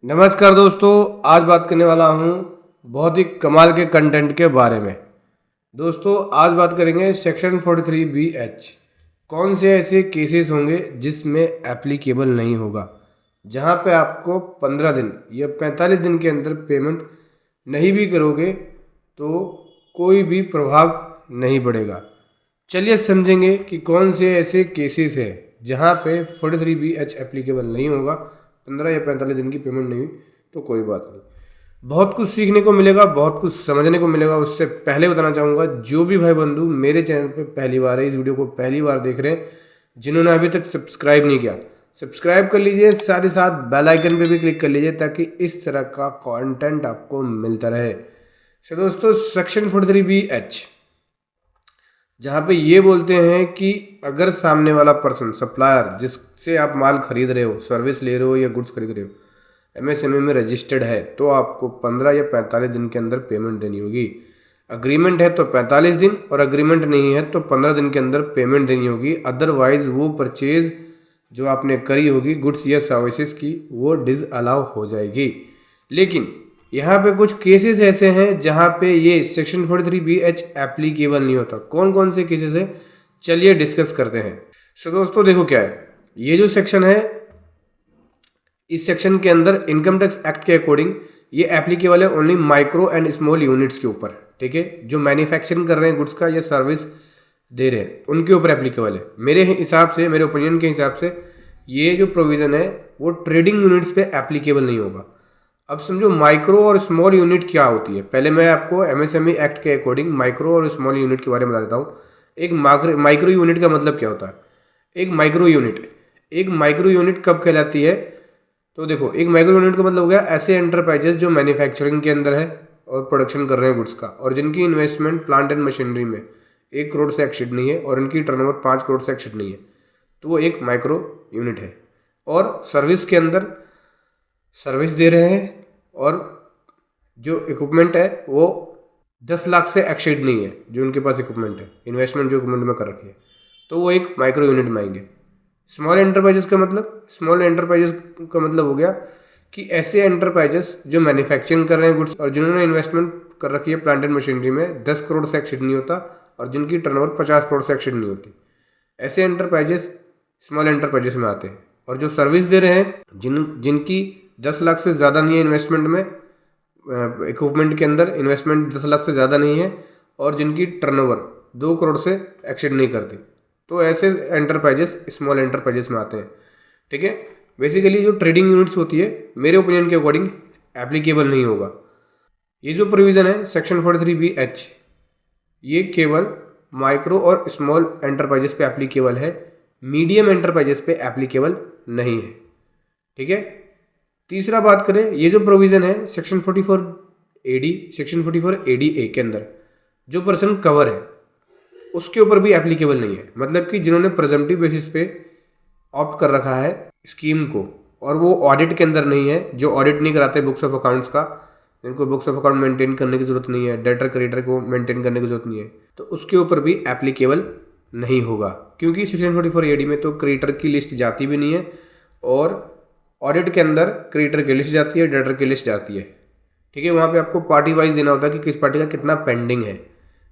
नमस्कार दोस्तों, आज बात करने वाला हूँ बहुत ही कमाल के कंटेंट के बारे में। दोस्तों आज बात करेंगे सेक्शन 43BH। कौन से ऐसे केसेस होंगे जिसमें एप्लीकेबल नहीं होगा, जहाँ पे आपको 15 दिन या 45 दिन के अंदर पेमेंट नहीं भी करोगे तो कोई भी प्रभाव नहीं पड़ेगा। चलिए समझेंगे कि कौन से ऐसे केसेस हैं जहाँ पे 43BH एप्लीकेबल नहीं होगा। 15 या 45 दिन की पेमेंट नहीं हुई तो कोई बात नहीं। बहुत कुछ सीखने को मिलेगा, बहुत कुछ समझने को मिलेगा। उससे पहले बताना चाहूँगा, जो भी भाई बंधु मेरे चैनल पे पहली बार है, इस वीडियो को पहली बार देख रहे हैं, जिन्होंने अभी तक सब्सक्राइब नहीं किया, सब्सक्राइब कर लीजिए। साथ ही साथ बेल आइकन पे भी क्लिक कर लीजिए ताकि इस तरह का कंटेंट आपको मिलता रहे। तो दोस्तों सेक्शन 43BH, जहाँ पे ये बोलते हैं कि अगर सामने वाला पर्सन, सप्लायर, जिससे आप माल खरीद रहे हो, सर्विस ले रहे हो या गुड्स खरीद रहे हो, एमएसएमई में रजिस्टर्ड है तो आपको 15 या 45 दिन के अंदर पेमेंट देनी होगी। अग्रीमेंट है तो 45 दिन और अग्रीमेंट नहीं है तो 15 दिन के अंदर पेमेंट देनी होगी। अदरवाइज वो परचेज जो आपने करी होगी गुड्स या सर्विसेज की, वो डिसअलाउ हो जाएगी। लेकिन यहाँ पे कुछ केसेस ऐसे हैं जहाँ पे ये सेक्शन 43BH एप्लीकेबल नहीं होता। कौन कौन से केसेस है, चलिए डिस्कस करते हैं। सो दोस्तों देखो क्या है, ये जो सेक्शन है, इस सेक्शन के अंदर इनकम टैक्स एक्ट के अकॉर्डिंग ये एप्लीकेबल है only micro and small units के ऊपर। ठीक है, जो मैन्युफैक्चरिंग कर रहे हैं गुड्स का या सर्विस दे रहे हैं उनके ऊपर एप्लीकेबल है। मेरे हिसाब से, मेरे ओपिनियन के हिसाब से ये जो प्रोविज़न है वो ट्रेडिंग यूनिट्स पे एप्लीकेबल नहीं होगा। अब समझो माइक्रो और स्मॉल यूनिट क्या होती है। पहले मैं आपको एमएसएमई एक्ट के अकॉर्डिंग माइक्रो और स्मॉल यूनिट के बारे में बता देता हूँ। एक माइक्रो यूनिट का मतलब क्या होता है। एक माइक्रो यूनिट कब कहलाती है, तो देखो एक माइक्रो यूनिट का मतलब हो गया ऐसे एंटरप्राइजेस जो मैन्युफैक्चरिंग के अंदर है और प्रोडक्शन कर रहे हैं गुड्स का, और जिनकी इन्वेस्टमेंट प्लांट एंड मशीनरी में 1 करोड़ से एक्सीड नहीं है और इनकी टर्नओवर 5 करोड़ से एक्सीड नहीं है, तो वो एक माइक्रो यूनिट है। और सर्विस के अंदर सर्विस दे रहे हैं और जो इक्विपमेंट है वो 10 लाख से एक्सीड नहीं है, जो उनके पास इक्विपमेंट है, इन्वेस्टमेंट जो इक्विपमेंट में कर रखी है, तो वो एक माइक्रो यूनिट में आएंगे। स्मॉल एंटरप्राइजेस का मतलब हो गया कि ऐसे एंटरप्राइजेस जो मैन्युफैक्चरिंग कर रहे हैं गुड्स और जिन्होंने इन्वेस्टमेंट कर रखी है प्लांट एंड मशीनरी में 10 करोड़ से एक्सीड नहीं होता और जिनकी टर्नओवर 50 करोड़ से एक्सीड नहीं होती, ऐसे एंटरप्राइजेस स्मॉल एंटरप्राइजेस में आते हैं। और जो सर्विस दे रहे हैं, जिनकी 10 लाख से ज़्यादा नहीं है इन्वेस्टमेंट में, इक्विपमेंट के अंदर इन्वेस्टमेंट 10 लाख से ज़्यादा नहीं है और जिनकी टर्नओवर 2 करोड़ से एक्सीड नहीं करती, तो ऐसे एंटरप्राइजेस स्मॉल एंटरप्राइजेस में आते हैं। ठीक है, बेसिकली जो ट्रेडिंग यूनिट्स होती है मेरे ओपिनियन के अकॉर्डिंग एप्लीकेबल नहीं होगा। ये जो प्रोविज़न है सेक्शन 43BH, ये केवल माइक्रो और स्मॉल एंटरप्राइजेस पे एप्लीकेबल है, मीडियम एंटरप्राइजेस पे एप्लीकेबल नहीं है। ठीक है, तीसरा बात करें, ये जो प्रोविज़न है सेक्शन 44AD के अंदर जो पर्सन कवर है उसके ऊपर भी एप्लीकेबल नहीं है। मतलब कि जिन्होंने प्रेजम्पटिव बेसिस पे ऑप्ट कर रखा है स्कीम को और वो ऑडिट के अंदर नहीं है, जो ऑडिट नहीं कराते बुक्स ऑफ अकाउंट्स का, जिनको बुक्स ऑफ अकाउंट मेंटेन करने की ज़रूरत नहीं है, डेटर क्रेडिटर को मेंटेन करने की ज़रूरत नहीं है, तो उसके ऊपर भी एप्लीकेबल नहीं होगा। क्योंकि सेक्शन 44AD में तो क्रेडिटर की लिस्ट जाती भी नहीं है और ऑडिट के अंदर क्रेडिटर की लिस्ट जाती है, डेटर की लिस्ट जाती है। ठीक है, वहाँ पे आपको पार्टी वाइज देना होता है कि किस पार्टी का कितना पेंडिंग है,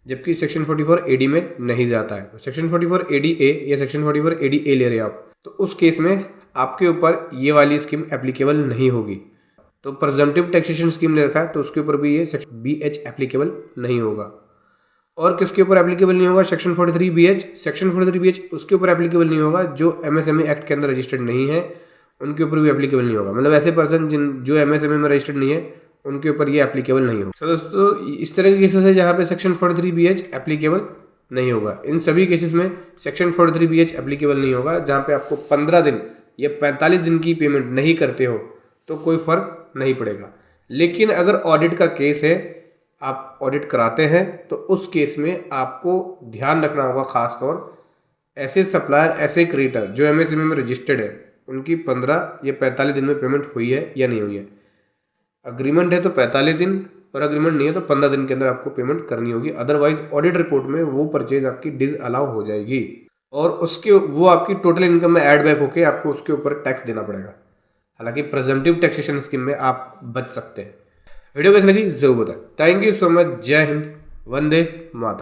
जबकि सेक्शन 44AD में नहीं जाता है। सेक्शन 44ADA या सेक्शन 44ADA ले रहे हैं आप, तो उस केस में आपके ऊपर ये वाली स्कीम एप्लीकेबल नहीं होगी। तो प्रेजम्पटिव टैक्सेशन स्कीम ले रखा है तो उसके ऊपर भी ये सेक्शन BH एप्लीकेबल नहीं होगा। और किसके ऊपर एप्लीकेबल नहीं होगा सेक्शन 43BH उसके ऊपर एप्लीकेबल नहीं होगा जो एमएसएमई एक्ट के अंदर रजिस्टर्ड नहीं है, उनके ऊपर भी एप्लीकेबल नहीं होगा। मतलब ऐसे पर्सन जो एमएसएमई में रजिस्टर्ड नहीं है उनके ऊपर ये एप्लीकेबल नहीं होगा। दोस्तों इस तरह के केसेस है जहाँ पे सेक्शन 43BH एप्लीकेबल नहीं होगा। इन सभी केसेस में सेक्शन 43BH एप्लीकेबल नहीं होगा। जहाँ पे आपको 15 दिन या 45 दिन की पेमेंट नहीं करते हो तो कोई फ़र्क नहीं पड़ेगा। लेकिन अगर ऑडिट का केस है, आप ऑडिट कराते हैं, तो उस केस में आपको ध्यान रखना होगा खास तौर ऐसे सप्लायर, ऐसे क्रेडिटर जो एमएसएमई में रजिस्टर्ड है, उनकी 15 या 45 दिन में पेमेंट हुई है या नहीं हुई है। अग्रीमेंट है तो 45 दिन और अग्रीमेंट नहीं है तो 15 दिन के अंदर आपको पेमेंट करनी होगी। अदरवाइज ऑडिट रिपोर्ट में वो परचेज आपकी डिसअलाउ हो जाएगी और उसके वो आपकी टोटल इनकम में ऐड बैक होके आपको उसके ऊपर टैक्स देना पड़ेगा। हालांकि प्रेजम्पटिव टैक्सेशन स्कीम में आप बच सकते हैं। वीडियो कैसी लगी जरूर बताएं। Thank you so much. जय हिंद, वंदे मातरम।